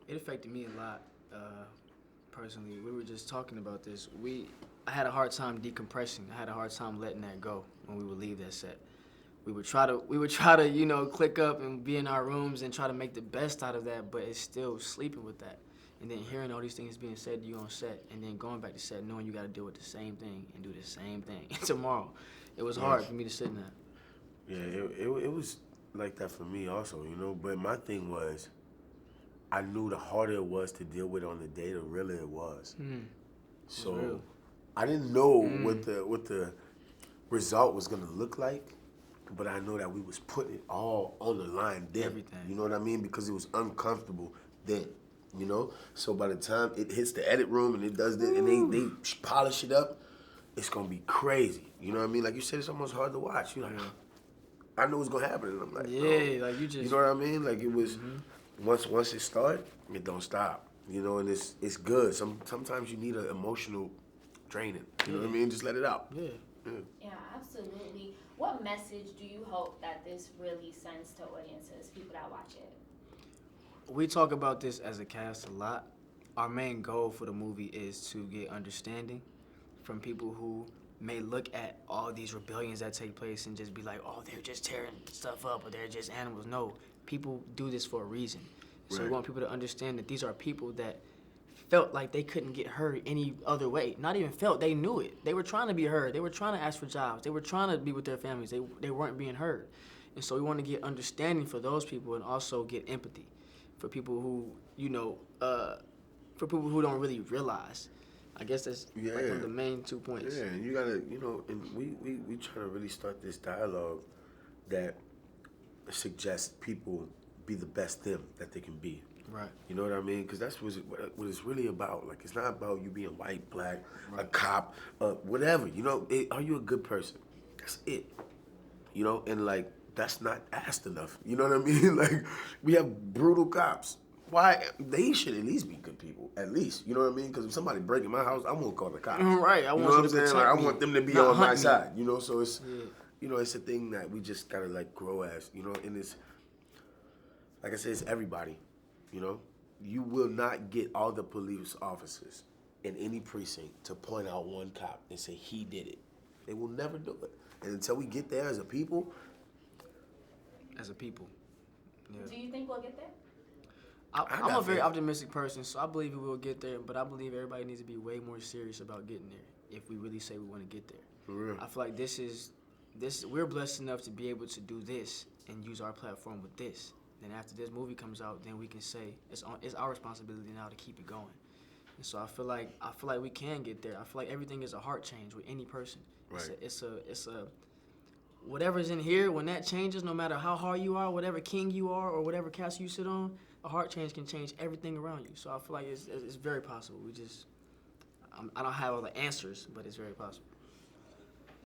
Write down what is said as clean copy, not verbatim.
It affected me a lot, personally. We were just talking about this. I had a hard time decompressing. I had a hard time letting that go when we would leave that set. We would try to, click up and be in our rooms and try to make the best out of that, but it's still sleeping with that. And then hearing all these things being said to you on set, and then going back to set, knowing you got to deal with the same thing and do the same thing tomorrow. It was hard for me to sit in that. Yeah, it was like that for me also, But my thing was, I knew the harder it was to deal with on the day, the realer it was. So I didn't know what the result was gonna look like, but I know that we was putting it all on the line then. Everything. You know what I mean? Because it was uncomfortable then. So by the time it hits the edit room and it does this and they polish it up, it's gonna be crazy. You know what I mean? Like you said, it's almost hard to watch. You're like, I know what's gonna happen, and I'm like, like you just. You know what I mean? Like it was once it started, it don't stop. And it's good. Sometimes you need an emotional training. You know what I mean? Just let it out. Yeah, absolutely. What message do you hope that this really sends to audiences, people that watch it? We talk about this as a cast a lot. Our main goal for the movie is to get understanding from people who may look at all these rebellions that take place and just be like, oh, they're just tearing stuff up or they're just animals. No, people do this for a reason. So we want people to understand that these are people that felt like they couldn't get heard any other way. Not even felt, they knew it. They were trying to be heard. They were trying to ask for jobs. They were trying to be with their families. They weren't being heard. And so we want to get understanding for those people and also get empathy for people who, for people who don't really realize. I guess that's like one of the main 2 points. Yeah, and you gotta, and we try to really start this dialogue that suggests people be the best them that they can be. Right. You know what I mean? Because that's what it's really about. Like, it's not about you being white, black, a cop, whatever. Are you a good person? That's it. And like, that's not asked enough. You know what I mean? Like, we have brutal cops. Why? They should at least be good people. At least. You know what I mean? Because if somebody breaking my house, I'm going to call the cops. Right. I want them to I want them to be on my side. So it's, it's a thing that we just got to, like, grow as, and it's, like I said, it's everybody. You will not get all the police officers in any precinct to point out one cop and say he did it. They will never do it. And until we get there as a people. Yeah. Do you think we'll get there? I'm a very optimistic person, so I believe we will get there, but I believe everybody needs to be way more serious about getting there if we really say we want to get there. For real. I feel like we're blessed enough to be able to do this and use our platform with this. Then after this movie comes out, then we can say it's our responsibility now to keep it going. And so I feel like we can get there. I feel like everything is a heart change with any person. Right. It's a whatever's in here, when that changes, no matter how hard you are, whatever king you are, or whatever castle you sit on, a heart change can change everything around you. So I feel like it's very possible. I don't have all the answers, but it's very possible.